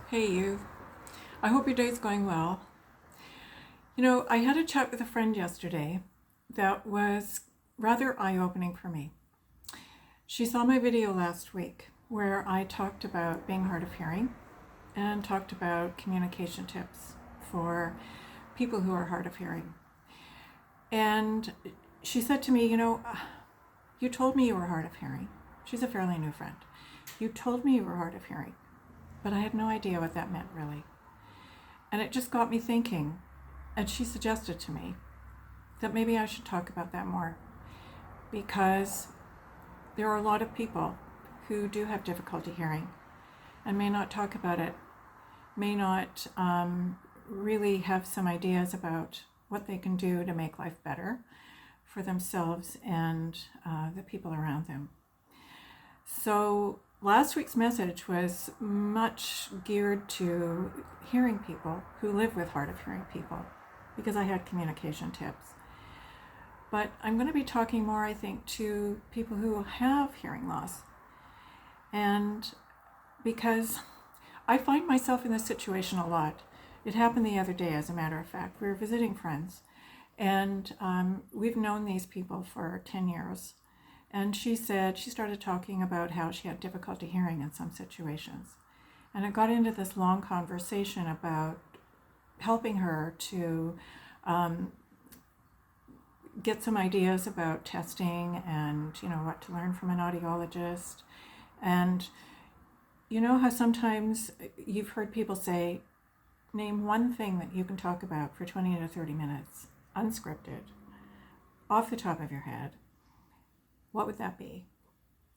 Hey, you. I hope your day's going well. I had a chat with a friend yesterday that was rather eye opening for me. She saw my video last week where I talked about being hard of hearing and talked about communication tips for people who are hard of hearing. And she said to me, you told me you were hard of hearing. She's a fairly new friend. You told me you were hard of hearing, but I had no idea what that meant really. And it just got me thinking. And she suggested to me that maybe I should talk about that more because there are a lot of people who do have difficulty hearing and may not talk about it, may not really have some ideas about what they can do to make life better for themselves and the people around them. So last week's message was much geared to hearing people who live with hard of hearing people because I had communication tips. But I'm going to be talking more, I think, to people who have hearing loss. And because I find myself in this situation a lot. It happened the other day, as a matter of fact. We were visiting friends, and we've known these people for 10 years. And she started talking about how she had difficulty hearing in some situations. And it got into this long conversation about helping her to get some ideas about testing and what to learn from an audiologist. And you know how sometimes you've heard people say, name one thing that you can talk about for 20 to 30 minutes, unscripted, off the top of your head. What would that be?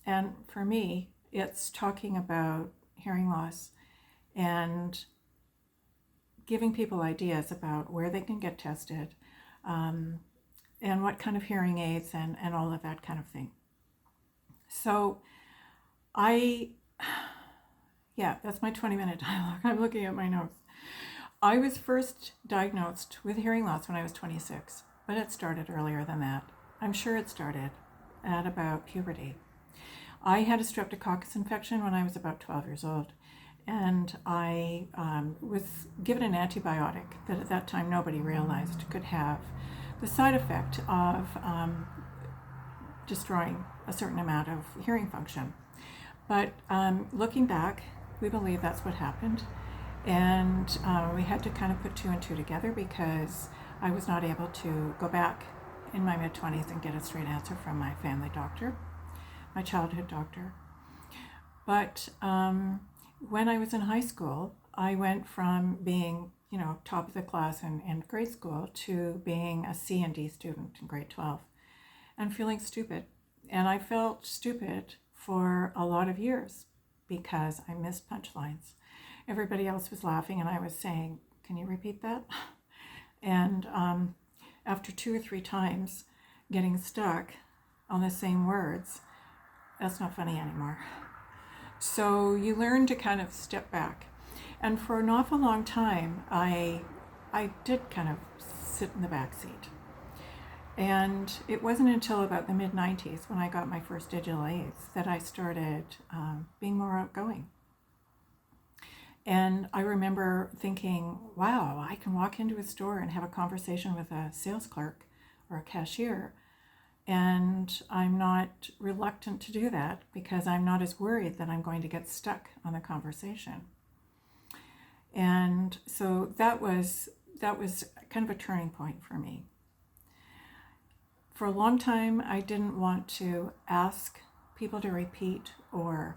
And for me, it's talking about hearing loss and giving people ideas about where they can get tested, and what kind of hearing aids and all of that kind of thing. So that's my 20-minute dialogue. I'm looking at my notes. I was first diagnosed with hearing loss when I was 26, but it started earlier than that. I'm sure it started at about puberty. I had a streptococcus infection when I was about 12 years old, and I was given an antibiotic that at that time nobody realized could have the side effect of destroying a certain amount of hearing function. But looking back, we believe that's what happened. And we had to kind of put two and two together because I was not able to go back in my mid-20s and get a straight answer from my family doctor, my childhood doctor. But when I was in high school, I went from being, top of the class in grade school to being a C and D student in grade 12 and feeling stupid. And I felt stupid for a lot of years because I missed punchlines. Everybody else was laughing and I was saying, can you repeat that? And after 2 or 3 times getting stuck on the same words, that's not funny anymore. So you learn to kind of step back. And for an awful long time, I did kind of sit in the back seat. And it wasn't until about the mid-90s when I got my first digital aids that I started being more outgoing. And I remember thinking, wow, I can walk into a store and have a conversation with a sales clerk or a cashier. And I'm not reluctant to do that because I'm not as worried that I'm going to get stuck on the conversation. And so that was kind of a turning point for me. For a long time, I didn't want to ask people to repeat or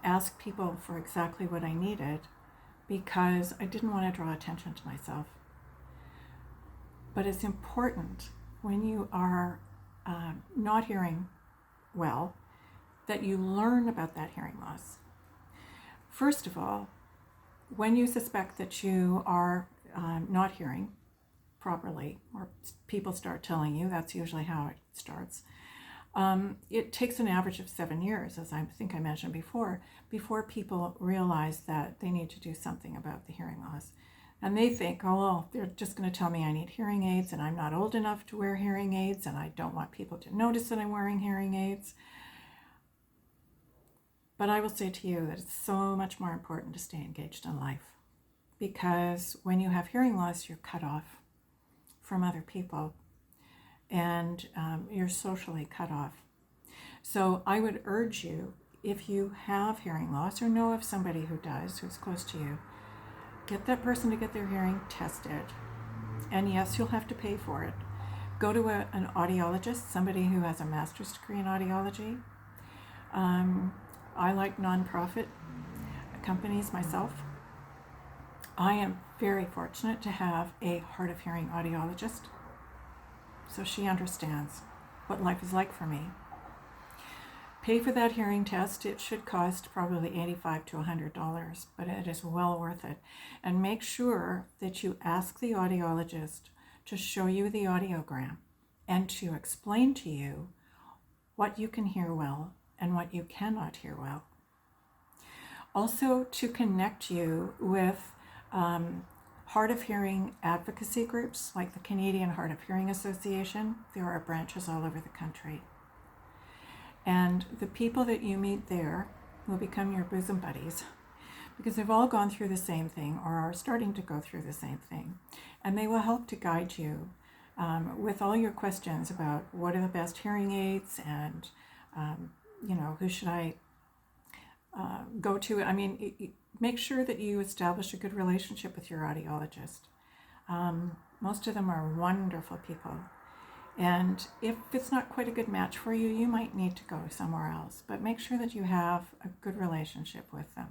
ask people for exactly what I needed because I didn't want to draw attention to myself. But it's important when you are not hearing well that you learn about that hearing loss. First of all, when you suspect that you are not hearing properly, or people start telling you, that's usually how it starts. It takes an average of 7 years, as I think I mentioned before people realize that they need to do something about the hearing loss. And they think, oh, well, they're just going to tell me I need hearing aids and I'm not old enough to wear hearing aids and I don't want people to notice that I'm wearing hearing aids. But I will say to you that it's so much more important to stay engaged in life, because when you have hearing loss, you're cut off from other people, and you're socially cut off. So I would urge you, if you have hearing loss or know of somebody who does, who's close to you, get that person to get their hearing tested. And yes, you'll have to pay for it. Go to an audiologist, somebody who has a master's degree in audiology. I like nonprofit companies myself. I am very fortunate to have a hard of hearing audiologist, so she understands what life is like for me. Pay for that hearing test. It should cost probably $85 to $100, but it is well worth it. And make sure that you ask the audiologist to show you the audiogram and to explain to you what you can hear well and what you cannot hear well. Also, to connect you with hard of hearing advocacy groups like the Canadian Hard of Hearing Association. There are branches all over the country. And the people that you meet there will become your bosom buddies, because they've all gone through the same thing or are starting to go through the same thing. And they will help to guide you with all your questions about what are the best hearing aids and, who should I go to. I mean, make sure that you establish a good relationship with your audiologist. Most of them are wonderful people. And if it's not quite a good match for you, you might need to go somewhere else. But make sure that you have a good relationship with them.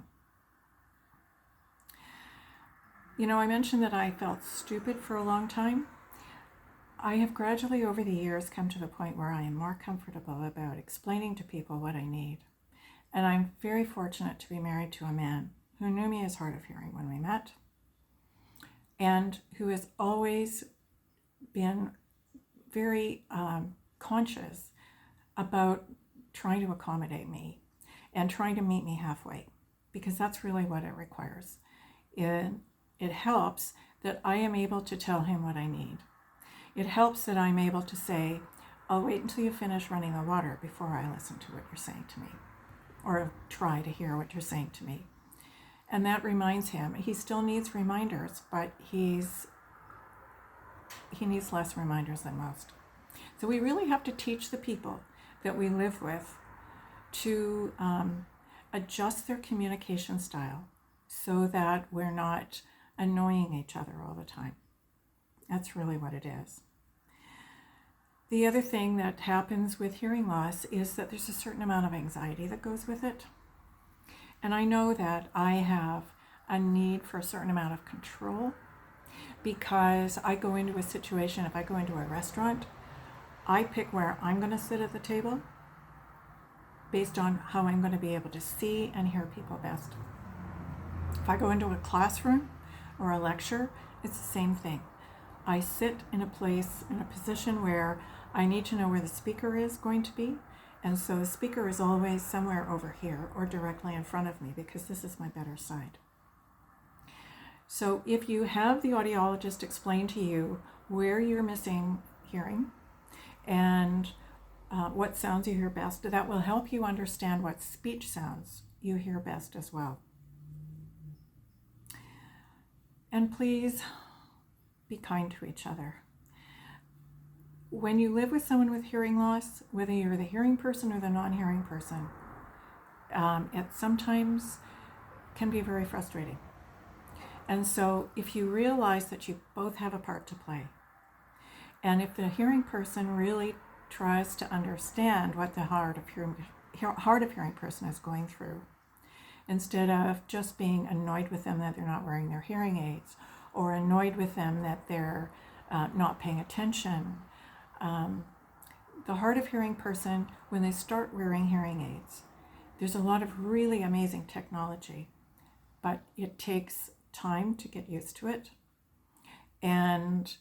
I mentioned that I felt stupid for a long time. I have gradually over the years come to the point where I am more comfortable about explaining to people what I need. And I'm very fortunate to be married to a man who knew me as hard of hearing when we met, and who has always been very conscious about trying to accommodate me and trying to meet me halfway, because that's really what it requires. It helps that I am able to tell him what I need. It helps that I'm able to say, I'll wait until you finish running the water before I listen to what you're saying to me, or try to hear what you're saying to me. And that reminds him. He still needs reminders, but he needs less reminders than most. So we really have to teach the people that we live with to adjust their communication style so that we're not annoying each other all the time. That's really what it is. The other thing that happens with hearing loss is that there's a certain amount of anxiety that goes with it. And I know that I have a need for a certain amount of control, because I go into a situation, if I go into a restaurant, I pick where I'm going to sit at the table based on how I'm going to be able to see and hear people best. If I go into a classroom or a lecture, it's the same thing. I sit in a place, in a position where I need to know where the speaker is going to be, and so the speaker is always somewhere over here or directly in front of me, because this is my better side. So if you have the audiologist explain to you where you're missing hearing and what sounds you hear best, that will help you understand what speech sounds you hear best as well. And please be kind to each other. When you live with someone with hearing loss, whether you're the hearing person or the non-hearing person, it sometimes can be very frustrating. And so if you realize that you both have a part to play, and if the hearing person really tries to understand what the hard of hearing person is going through, instead of just being annoyed with them that they're not wearing their hearing aids, or annoyed with them that they're not paying attention, the hard of hearing person, when they start wearing hearing aids, there's a lot of really amazing technology, but it takes time to get used to it. And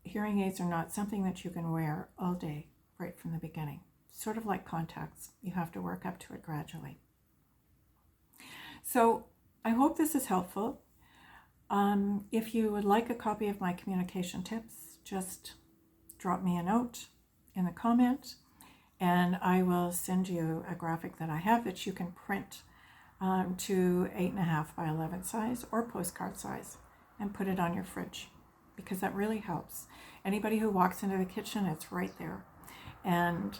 hearing aids are not something that you can wear all day right from the beginning. Sort of like contacts. You have to work up to it gradually. So I hope this is helpful. If you would like a copy of my communication tips, just drop me a note in the comment, and I will send you a graphic that I have that you can print to 8.5 by 11 size or postcard size and put it on your fridge, because that really helps. Anybody who walks into the kitchen, it's right there. And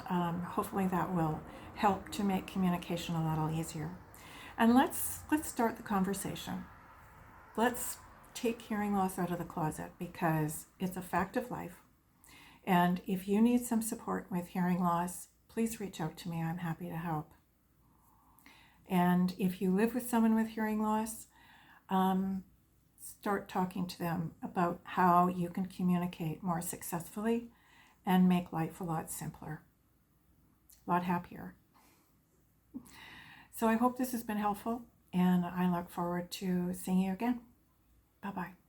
hopefully that will help to make communication a little easier. And let's start the conversation. Let's take hearing loss out of the closet, because it's a fact of life. And if you need some support with hearing loss, please reach out to me. I'm happy to help. And if you live with someone with hearing loss, start talking to them about how you can communicate more successfully and make life a lot simpler, a lot happier. So I hope this has been helpful, and I look forward to seeing you again. Bye-bye.